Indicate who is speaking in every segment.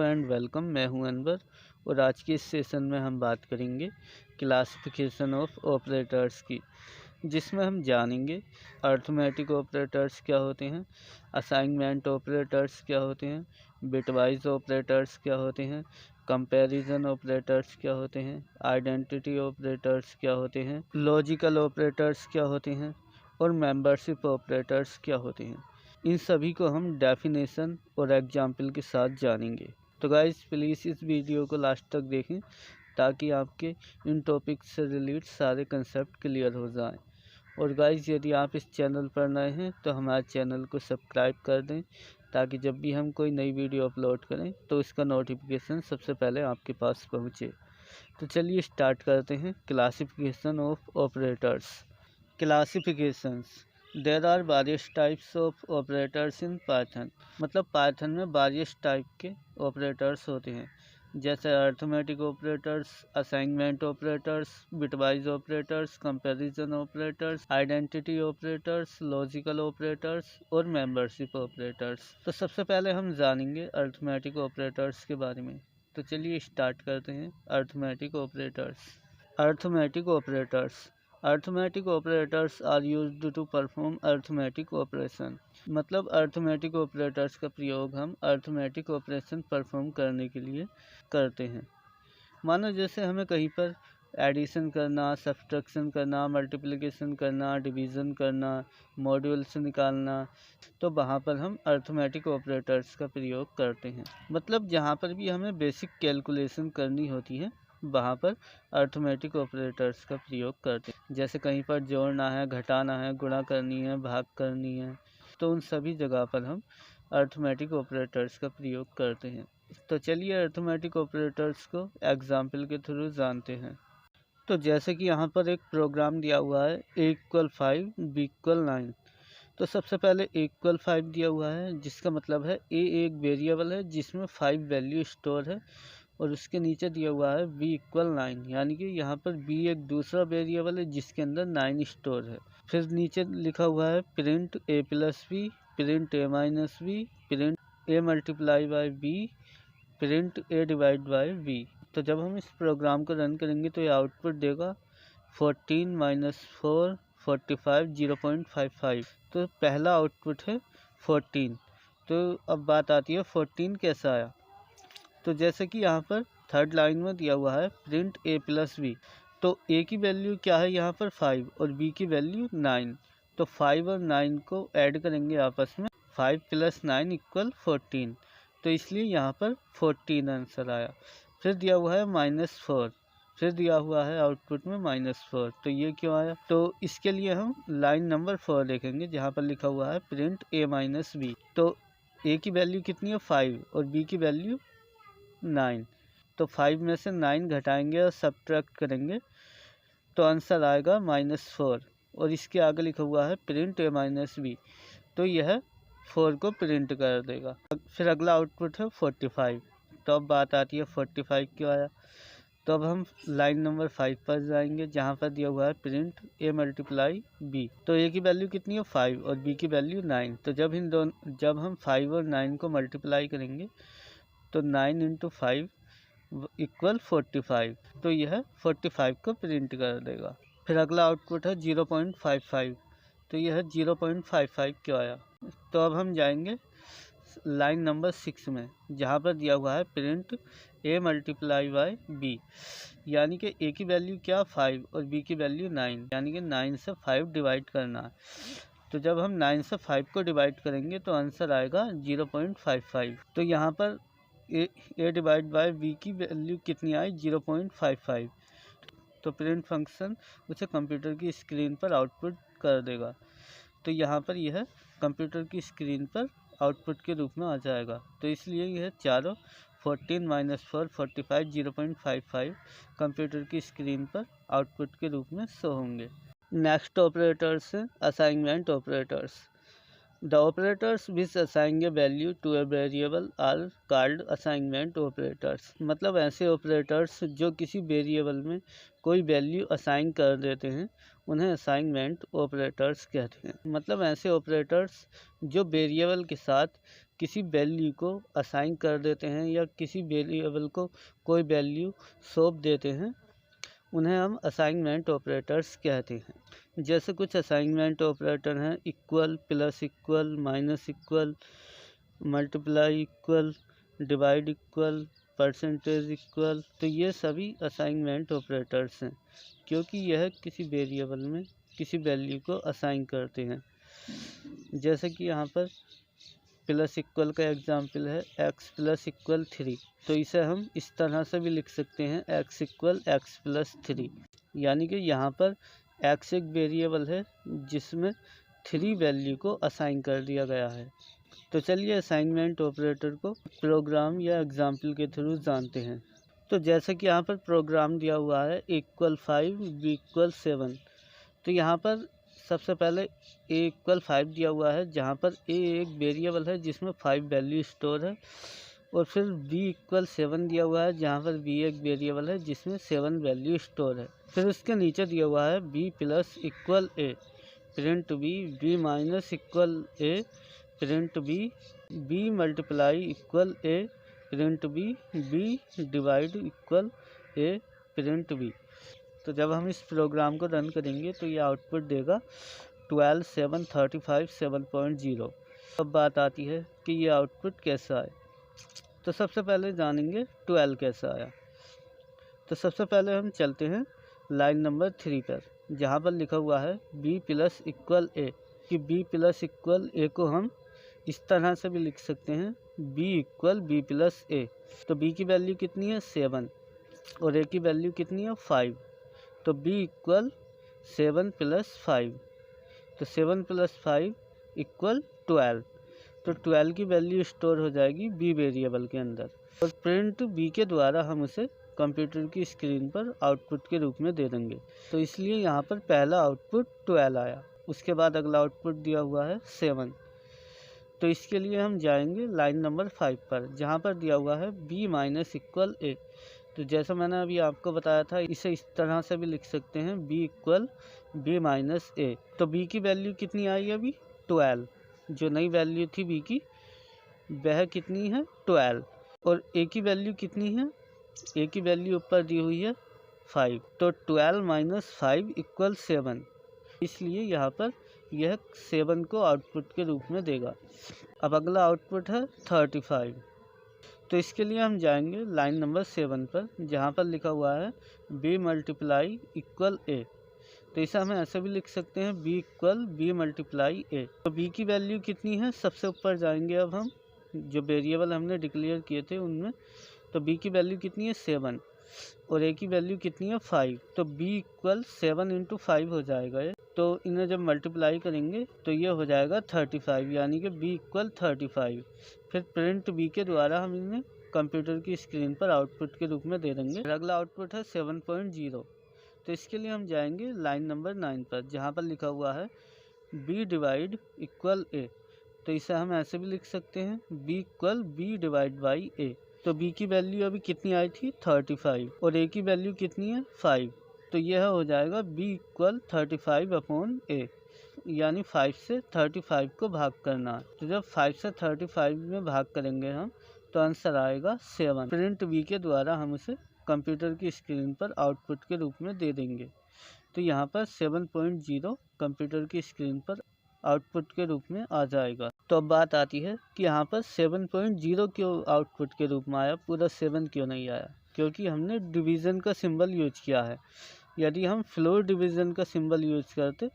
Speaker 1: And welcome. मैं हूं अनवर और आज के इस सेशन में हम बात करेंगे क्लासिफिकेशन ऑफ ऑपरेटर्स की, जिसमें हम जानेंगे अर्थमेटिक ऑपरेटर्स क्या होते हैं, असाइनमेंट ऑपरेटर्स क्या होते हैं, बिटवाइज ऑपरेटर्स क्या होते हैं, कंपैरिजन ऑपरेटर्स क्या होते हैं, आइडेंटिटी ऑपरेटर्स क्या होते हैं, लॉजिकल ऑपरेटर्स क्या होते हैं और मेंबरशिप ऑपरेटर्स क्या होते हैं। इन सभी को हम डेफिनेशन और एग्जाम्पल के साथ जानेंगे। तो गाइस प्लीज़ इस वीडियो को लास्ट तक देखें ताकि आपके इन टॉपिक से रिलेटेड सारे कंसेप्ट क्लियर हो जाएं। और गाइस यदि आप इस चैनल पर नए हैं तो हमारे चैनल को सब्सक्राइब कर दें ताकि जब भी हम कोई नई वीडियो अपलोड करें तो इसका नोटिफिकेशन सबसे पहले आपके पास पहुंचे। तो चलिए स्टार्ट करते हैं classification of operators. Classifications. There are various types of operators in Python. मतलब पाइथन में वेरियस टाइप के ऑपरेटर्स होते हैं, जैसे arithmetic operators, assignment operators, bitwise operators, comparison operators, identity operators, logical operators और मेंबरशिप ऑपरेटर्स। तो सबसे पहले हम जानेंगे अर्थमेटिक ऑपरेटर्स के बारे में। तो चलिए स्टार्ट करते हैं arithmetic operators. Arithmetic operators. Arithmetic operators are used to perform arithmetic operation. मतलब अर्थमेटिक ऑपरेटर्स का प्रयोग हम अर्थमेटिक ऑपरेशन परफॉर्म करने के लिए करते हैं। मानो जैसे हमें कहीं पर एडिशन करना, सब्ट्रैक्शन करना, मल्टीप्लिकेशन करना, डिवीज़न करना, मॉड्यूल से निकालना, तो वहाँ पर हम अर्थमेटिक ऑपरेटर्स का प्रयोग करते हैं। मतलब जहाँ पर भी हमें बेसिक कैलकुलेशन करनी होती है वहाँ पर अर्थमेटिक ऑपरेटर्स का प्रयोग करते हैं। जैसे कहीं पर जोड़ना है, घटाना है, गुणा करनी है, भाग करनी है, तो उन सभी जगह पर हम अर्थमेटिक ऑपरेटर्स का प्रयोग करते हैं। तो चलिए अर्थमेटिक ऑपरेटर्स को एग्जाम्पल के थ्रू जानते हैं। तो जैसे कि यहाँ पर एक प्रोग्राम दिया हुआ है A=5 B=9। तो सबसे पहले A=5 दिया हुआ है, जिसका मतलब है A एक वेरिएबल है जिसमें 5 वैल्यू स्टोर है, और उसके नीचे दिया हुआ है B=9, यानी कि यहाँ पर B एक दूसरा वेरिएबल है जिसके अंदर 9 स्टोर है। फिर नीचे लिखा हुआ है print A+B, print A-B, print A×B, print A/B। तो जब हम इस प्रोग्राम को रन करेंगे तो ये आउटपुट देगा 14 - 4 45 0.55। तो पहला आउटपुट है 14। तो अब बात आती है 14 कैसा आया। तो जैसे कि यहाँ पर थर्ड लाइन में दिया हुआ है प्रिंट A+B, तो A की वैल्यू क्या है यहाँ पर 5 और B की वैल्यू 9। तो 5 और 9 को ऐड करेंगे आपस में, 5 + 9 = 14। तो इसलिए यहाँ पर 14 आंसर आया। फिर दिया हुआ है -4, फिर दिया हुआ है आउटपुट में -4। तो ये क्यों आया, तो इसके लिए हम लाइन नंबर 4 देखेंगे जहाँ पर लिखा हुआ है प्रिंट A-B। तो A की वैल्यू कितनी है 5 और B की वैल्यू 9। तो 5 में से 9 घटाएंगे और सब्ट्रैक्ट करेंगे तो आंसर आएगा -4। और इसके आगे लिखा हुआ है प्रिंट A-B, तो यह 4 को प्रिंट कर देगा। फिर अगला आउटपुट है 45। तो अब बात आती है 45 क्यों आया। तो अब हम लाइन नंबर 5 पर जाएंगे जहाँ पर दिया हुआ है प्रिंट A×B। तो A की वैल्यू कितनी है 5 और B की वैल्यू 9। तो जब हम 5 और 9 को मल्टीप्लाई करेंगे तो 9 × 5 = 45। तो यह 45 को प्रिंट कर देगा। फिर अगला आउटपुट है 0.55। तो यह 0.55 क्यों आया। तो अब हम जाएंगे लाइन नंबर 6 में जहाँ पर दिया हुआ है प्रिंट A×B, यानी कि A की वैल्यू क्या 5 और B की वैल्यू 9, यानी कि 9 से 5 डिवाइड करना है। तो जब हम 9 से 5 को डिवाइड करेंगे तो आंसर आएगा 0.55। तो यहाँ पर A/B की वैल्यू कितनी आई 0.55। तो प्रिंट फंक्शन उसे कंप्यूटर की स्क्रीन पर आउटपुट कर देगा। तो यहाँ पर यह कंप्यूटर की स्क्रीन पर आउटपुट के रूप में आ जाएगा। तो इसलिए यह चारों 14 - 4 45 0.55 कंप्यूटर की स्क्रीन पर आउटपुट के रूप में शो होंगे। नेक्स्ट ऑपरेटर्स है assignment operators. The operators which assign a value to a variable are called assignment operators। मतलब ऐसे ऑपरेटर्स जो किसी वेरिएबल में कोई वैल्यू असाइन कर देते हैं उन्हें असाइनमेंट ऑपरेटर्स कहते हैं। मतलब ऐसे ऑपरेटर्स जो वेरिएबल के साथ किसी वैल्यू को असाइन कर देते हैं या किसी वेरिएबल को कोई वैल्यू सौंप देते हैं, उन्हें हम असाइनमेंट ऑपरेटर्स कहते हैं। जैसे कुछ असाइनमेंट ऑपरेटर हैं equal, plus equal, minus equal, multiply equal, divide equal, percentage equal. तो ये सभी असाइनमेंट ऑपरेटर्स हैं, क्योंकि यह किसी वेरिएबल में किसी वैल्यू को असाइन करते हैं। जैसे कि यहाँ पर प्लस इक्वल का एग्जाम्पल है x प्लस इक्वल 3, तो इसे हम इस तरह से भी लिख सकते हैं x इक्वल x प्लस 3, यानी कि यहाँ पर x एक वेरिएबल है जिसमें 3 वैल्यू को असाइन कर दिया गया है। तो चलिए असाइनमेंट ऑपरेटर को प्रोग्राम या एग्जाम्पल के थ्रू जानते हैं। तो जैसे कि यहाँ पर प्रोग्राम दिया हुआ है इक्वल 5 b इक्वल 7, तो यहाँ पर सबसे पहले a इक्वल 5 दिया हुआ है, जहाँ पर a एक वेरिएबल है जिसमें 5 वैल्यू स्टोर है, और फिर b इक्वल 7 दिया हुआ है, जहाँ पर b एक वेरिएबल है जिसमें 7 वैल्यू स्टोर है। फिर उसके नीचे दिया हुआ है b plus equal a, print b minus equal a, print b multiply equal a, print b divide equal a, print b। तो जब हम इस प्रोग्राम को रन करेंगे तो ये आउटपुट देगा 12, 7, 35, 7.0। अब बात आती है कि ये आउटपुट कैसा आए। तो सबसे पहले जानेंगे 12 कैसा आया। तो सबसे पहले हम चलते हैं लाइन नंबर 3 पर, जहाँ पर लिखा हुआ है b प्लस इक्वल a, कि b प्लस इक्वल a को हम इस तरह से भी लिख सकते हैं b equal b plus a। तो b की वैल्यू कितनी है 7 और a की वैल्यू कितनी है 5, तो b इक्वल 7 प्लस 5, तो 7 प्लस 5 इक्वल 12। तो 12 की वैल्यू स्टोर हो जाएगी b वेरिएबल के अंदर, और प्रिंट b के द्वारा हम उसे कंप्यूटर की स्क्रीन पर आउटपुट के रूप में दे देंगे। तो इसलिए यहाँ पर पहला आउटपुट 12 आया। उसके बाद अगला आउटपुट दिया हुआ है 7, तो इसके लिए हम जाएंगे लाइन नंबर 5 पर, जहाँ पर दिया हुआ है b माइनस इक्वल a। तो जैसा मैंने अभी आपको बताया था, इसे इस तरह से भी लिख सकते हैं b equal b minus a। तो b की वैल्यू कितनी आई अभी 12, जो नई वैल्यू थी b की वह कितनी है 12, और a की वैल्यू कितनी है, a की वैल्यू ऊपर दी हुई है 5, तो 12 माइनस 5 इक्वल 7, इसलिए यहाँ पर यह 7 को आउटपुट के रूप में देगा। अब अगला आउटपुट है 35, तो इसके लिए हम जाएंगे लाइन नंबर 7 पर, जहाँ पर लिखा हुआ है b मल्टीप्लाई इक्वल a। तो इसे हमें ऐसे भी लिख सकते हैं b equal b multiply a। तो b की वैल्यू कितनी है, सबसे ऊपर जाएंगे अब हम जो वेरिएबल हमने डिक्लेयर किए थे उनमें। तो b की वैल्यू कितनी है 7 और a की वैल्यू कितनी है 5, तो b इक्वल 7 इंटू 5 हो जाएगा ये। तो इन्हें जब मल्टीप्लाई करेंगे तो ये हो जाएगा 35, यानी कि b इक्वल 35। फिर प्रिंट b के द्वारा हम इन्हें कंप्यूटर की स्क्रीन पर आउटपुट के रूप में दे देंगे। अगला आउटपुट है 7.0, तो इसके लिए हम जाएंगे लाइन नंबर 9 पर, जहाँ पर लिखा हुआ है b डिवाइड इक्वल a। तो इसे हम ऐसे भी लिख सकते हैं b equal b divide by a। तो b की वैल्यू अभी कितनी आई थी 35 और a की वैल्यू कितनी है 5, तो यह हो जाएगा b इक्वल 35 अपॉन a, यानी 5 से 35 को भाग करना। तो जब 5 से 35 में भाग करेंगे हम तो आंसर आएगा 7। प्रिंट b के द्वारा हम उसे कंप्यूटर की स्क्रीन पर आउटपुट के रूप में दे देंगे। तो यहाँ पर 7.0 कंप्यूटर की स्क्रीन पर आउटपुट के रूप में आ जाएगा। तो अब बात आती है कि यहाँ पर 7.0 क्यों आउटपुट के रूप में आया, पूरा 7 क्यों नहीं आया, क्योंकि हमने डिवीज़न का सिंबल यूज किया है। यदि हम फ्लोर डिवीज़न का सिंबल यूज करते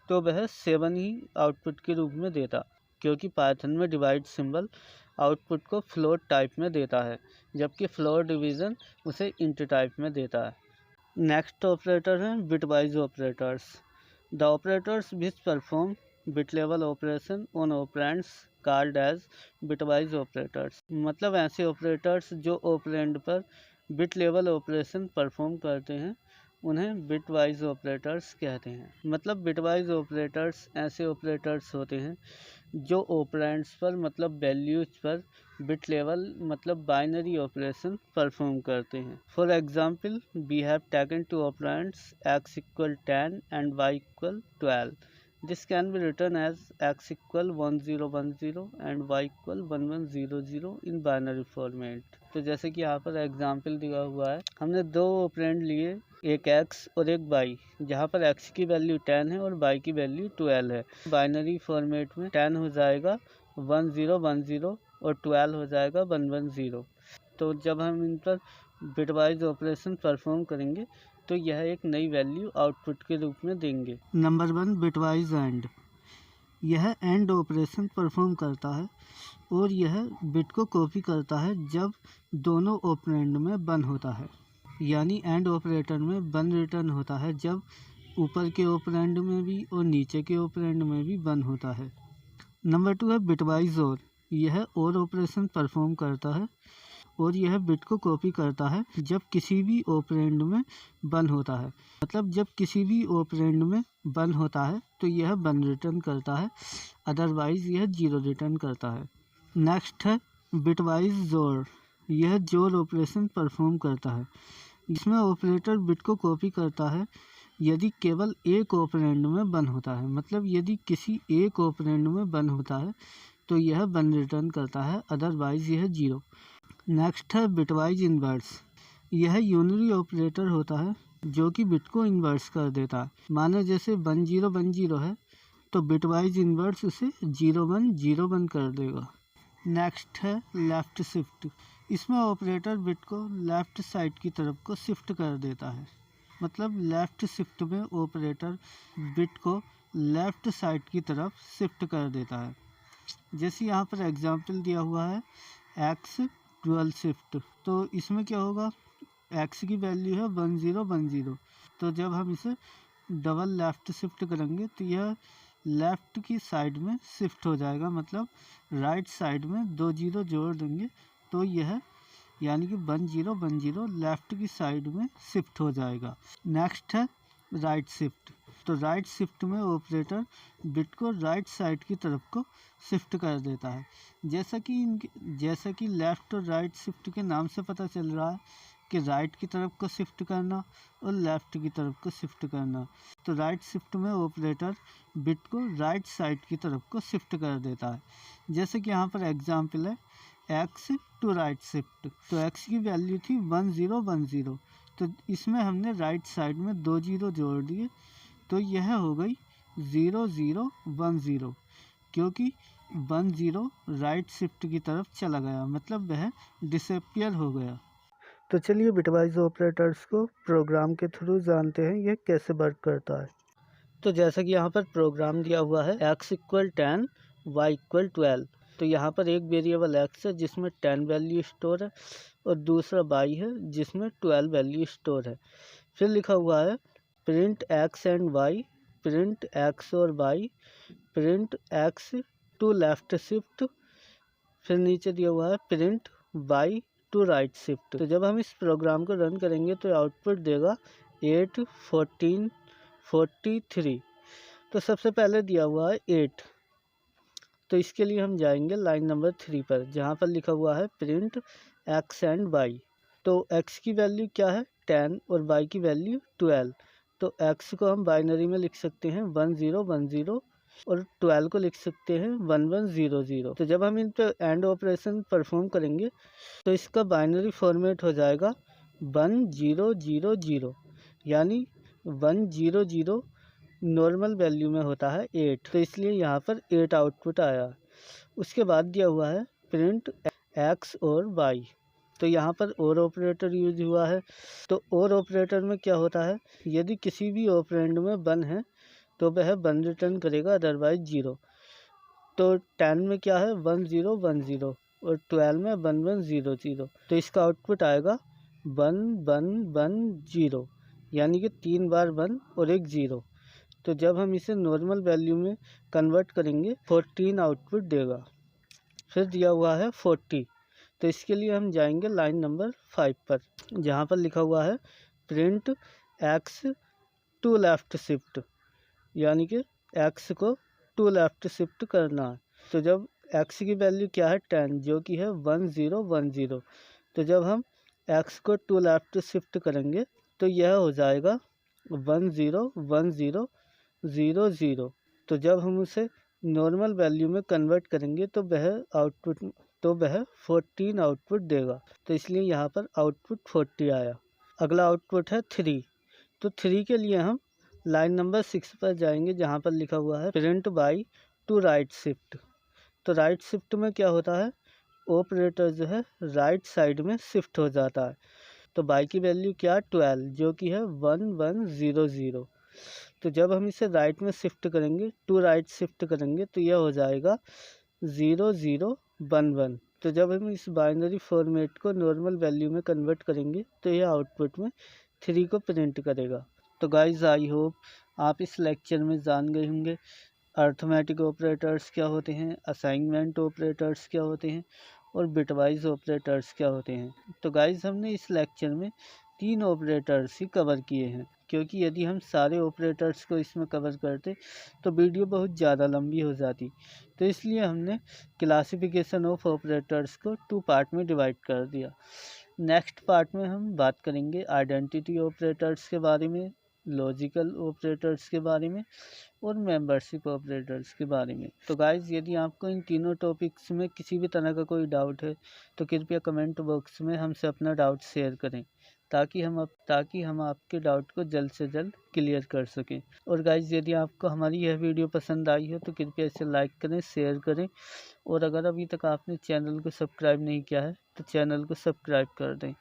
Speaker 1: तो वह 7 ही आउटपुट के रूप में देता, क्योंकि पाइथन में डिवाइड सिंबल आउटपुट को फ्लोट टाइप में देता है, जबकि फ्लोर डिवीज़न उसे इंट टाइप में देता है। नेक्स्ट ऑपरेटर हैं bitwise operators. The operators which perform bit level operation on operands called as bitwise operators. मतलब ऐसे ऑपरेटर्स जो ऑपरेंड पर बिट लेवल ऑपरेशन परफॉर्म करते हैं उन्हें बिटवाइज ऑपरेटर्स कहते हैं। मतलब बिटवाइज ऑपरेटर्स ऐसे ऑपरेटर्स होते हैं जो ऑपरेंड्स पर मतलब वैल्यूज पर बिट लेवल मतलब बाइनरी ऑपरेशन परफॉर्म करते हैं। For example we have taken two operands x equal 10 and y equal 12। This can be written as x equal 1010 and y equal 1100 in binary format. तो जैसे कि यहाँ पर example दिया हुआ है, हमने दो ऑपरेंड लिए, एक x और एक y, जहाँ पर x की वैल्यू 10 है और y की वैल्यू 12 है। बाइनरी फॉर्मेट में 10 हो जाएगा 1010 और 12 हो जाएगा 110। तो जब हम इन पर बिटवाइज ऑपरेशन परफॉर्म करेंगे तो यह एक नई वैल्यू आउटपुट के रूप में देंगे। Number 1 bitwise and. यह एंड ऑपरेशन परफॉर्म करता है और यह बिट को कॉपी करता है जब दोनों ऑपरेंड में 1 होता है। यानी एंड ऑपरेटर में 1 रिटर्न होता है जब ऊपर के ऑपरेंड में भी और नीचे के ऑपरेंड में भी 1 होता है। नंबर 2 है बिटवाइज और। यह और ऑपरेशन परफॉर्म करता है और यह बिट को कॉपी करता है जब किसी भी ऑपरेंड में 1 होता है। मतलब जब किसी भी ऑपरेंड में 1 होता है तो यह 1 रिटर्न करता है, अदरवाइज यह 0 रिटर्न करता है। नेक्स्ट है बिटवाइज जोड़। यह जोड़ ऑपरेशन परफॉर्म करता है। इसमें ऑपरेटर बिट को कॉपी करता है यदि केवल एक ऑपरेंड में 1 होता है। मतलब यदि किसी एक ऑपरेंड में 1 होता है तो यह 1 रिटर्न करता है, अदरवाइज यह 0। नेक्स्ट है बिटवाइज इन्वर्स। यह यूनरी ऑपरेटर होता है जो कि बिट को इन्वर्स कर देता है। मानो जैसे 1010 है तो बिटवाइज इन्वर्स उसे 0101 कर देगा। नेक्स्ट है लेफ्ट शिफ्ट। इसमें ऑपरेटर बिट को लेफ्ट साइड की तरफ को शिफ्ट कर देता है। मतलब लेफ्ट शिफ्ट में ऑपरेटर बिट को लेफ्ट साइड की तरफ शिफ्ट कर देता है। जैसे यहाँ पर एग्जांपल दिया हुआ है एक्स 12 शिफ्ट। तो इसमें क्या होगा, x की वैल्यू है 1010, तो जब हम इसे डबल लेफ्ट शिफ्ट करेंगे तो यह लेफ्ट की साइड में शिफ्ट हो जाएगा। मतलब राइट साइड में 2 0 जोड़ देंगे तो यह यानी कि 1010 लेफ्ट की साइड में शिफ्ट हो जाएगा। नेक्स्ट है राइट शिफ्ट। तो राइट शिफ्ट में ऑपरेटर बिट को राइट साइड की तरफ को शिफ्ट कर देता है। जैसा कि लेफ़्ट और राइट शिफ्ट के नाम से पता चल रहा है कि राइट की तरफ को शिफ्ट करना और लेफ़्ट की तरफ को शिफ्ट करना। तो राइट शिफ्ट में ऑपरेटर बिट को राइट साइड की तरफ को शिफ्ट कर देता है। जैसे कि यहाँ पर एग्जांपल है एक्स टू राइट शिफ्ट। तो एक्स की वैल्यू थी 1010, तो इसमें हमने राइट साइड में 2 0 जोड़ दिए तो यह हो गई 0010, क्योंकि 10 राइट शिफ्ट की तरफ चला गया, मतलब वह डिसअपियर हो गया। तो चलिए बिटवाइज ऑपरेटर्स को प्रोग्राम के थ्रू जानते हैं यह कैसे वर्क करता है। तो जैसा कि यहाँ पर प्रोग्राम दिया हुआ है x इक्वल 10 y इक्वल 12। तो यहाँ पर एक वेरिएबल x है जिसमें 10 वैल्यू स्टोर है और दूसरा y है जिसमें 12 वैल्यू स्टोर है। फिर लिखा हुआ है print x and y, print x और y, print x two left shift. फिर नीचे दिया हुआ है print y two right shift. तो जब हम इस प्रोग्राम को रन करेंगे तो आउटपुट देगा 8 14 43। तो सबसे पहले दिया हुआ है 8, तो इसके लिए हम जाएंगे लाइन नंबर 3 पर, जहाँ पर लिखा हुआ है प्रिंट x एंड y। तो x की वैल्यू क्या है 10 और y की वैल्यू 12। तो x को हम बाइनरी में लिख सकते हैं 1010 और 12 को लिख सकते हैं 1100। तो जब हम इन पर एंड ऑपरेशन परफॉर्म करेंगे तो इसका बाइनरी फॉर्मेट हो जाएगा 1000, यानी 100 नॉर्मल वैल्यू में होता है 8, तो इसलिए यहाँ पर 8 आउटपुट आया। उसके बाद दिया हुआ है प्रिंट x और y। तो यहाँ पर और ऑपरेटर यूज हुआ है। तो और ऑपरेटर में क्या होता है, यदि किसी भी ऑपरेंड में 1 है तो वह 1 रिटर्न करेगा, अदरवाइज 0। तो 10 में क्या है 1010 और 12 में 1100, तो इसका आउटपुट आएगा 1110, यानी कि 3 बार 1 और एक 0। तो जब हम इसे नॉर्मल वैल्यू में कन्वर्ट करेंगे 14 आउटपुट देगा। फिर दिया हुआ है 40। तो इसके लिए हम जाएंगे लाइन नंबर 5 पर, जहाँ पर लिखा हुआ है print x two left shift, यानी कि x को टू लेफ्ट शिफ्ट करना है। तो जब x की वैल्यू क्या है 10, जो कि है 1010, तो जब हम x को टू लेफ्ट शिफ्ट करेंगे तो यह हो जाएगा 101000। तो जब हम उसे नॉर्मल वैल्यू में कन्वर्ट करेंगे तो वह 14 आउटपुट देगा। तो इसलिए यहाँ पर आउटपुट 40 आया। अगला आउटपुट है 3। तो 3 के लिए हम लाइन नंबर 6 पर जाएंगे, जहाँ पर लिखा हुआ है print by two right shift. तो राइट शिफ्ट में क्या होता है, ऑपरेटर जो है राइट साइड में शिफ्ट हो जाता है। तो बाई की वैल्यू क्या, 12, जो कि है 1100। तो जब हम इसे राइट में शिफ्ट करेंगे, टू राइट शिफ्ट करेंगे, तो यह हो जाएगा 0011। तो जब हम इस बाइनरी फॉर्मेट को नॉर्मल वैल्यू में कन्वर्ट करेंगे तो यह आउटपुट में 3 को प्रिंट करेगा। तो गाइज आई होप आप इस लेक्चर में जान गए होंगे अर्थमेटिक ऑपरेटर्स क्या होते हैं, असाइनमेंट ऑपरेटर्स क्या होते हैं और बिटवाइज ऑपरेटर्स क्या होते हैं। तो गाइज हमने इस लेक्चर में 3 ऑपरेटर्स ही कवर किए हैं, क्योंकि यदि हम सारे ऑपरेटर्स को इसमें कवर करते तो वीडियो बहुत ज़्यादा लंबी हो जाती। तो इसलिए हमने क्लासिफिकेशन ऑफ ऑपरेटर्स को 2 पार्ट में डिवाइड कर दिया। नेक्स्ट पार्ट में हम बात करेंगे आइडेंटिटी ऑपरेटर्स के बारे में, लॉजिकल ऑपरेटर्स के बारे में और मेंबरशिप ऑपरेटर्स के बारे में। तो गाइज़ यदि आपको इन तीनों टॉपिक्स में किसी भी तरह का कोई डाउट है तो कृपया कमेंट बॉक्स में हमसे अपना डाउट शेयर करें, ताकि हम आपके डाउट को जल्द से जल्द क्लियर कर सकें। और गाइज़ यदि आपको हमारी यह वीडियो पसंद आई हो तो कृपया इसे लाइक करें, शेयर करें, और अगर अभी तक आपने चैनल को सब्सक्राइब नहीं किया है तो चैनल को सब्सक्राइब कर दें।